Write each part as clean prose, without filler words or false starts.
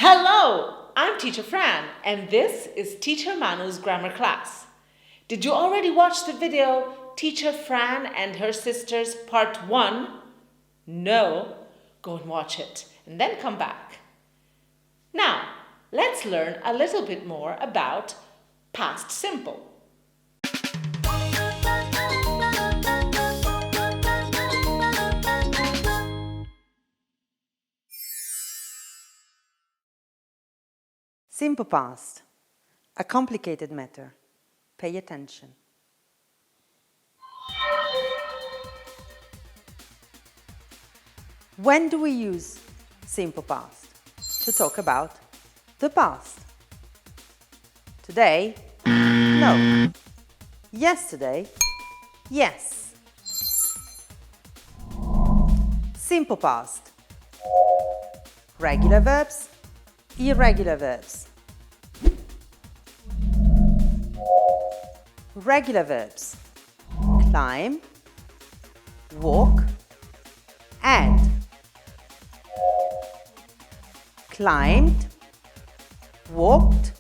Hello, I'm Teacher Fran, and this is Teacher Manu's grammar class. Did you already watch the video Teacher Fran and Her Sisters Part 1? No? Go and watch it and then come back. Now, let's learn a little bit more about past simple. Simple past, a complicated matter. Pay attention. When do we use simple past? To talk about the past. Today? No. Yesterday? Yes. Simple past. Regular verbs, irregular verbs. Regular verbs: climb, walk, add. Climbed, walked,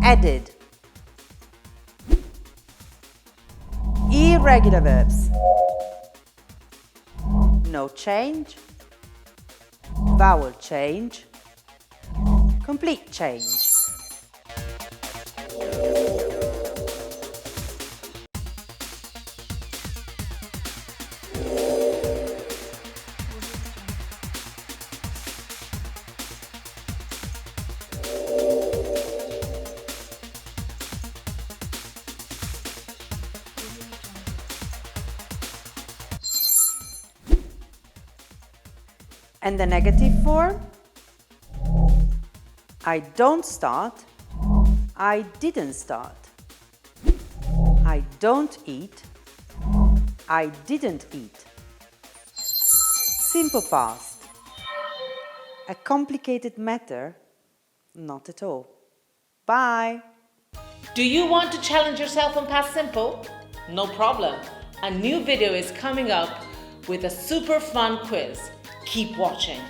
added. Irregular verbs: no change, vowel change, complete change. And the negative form: I don't start, I didn't start. I don't eat, I didn't eat. Simple past, a complicated matter, not at all. Bye. Do you want to challenge yourself on past simple? No problem. A new video is coming up with a super fun quiz. Keep watching.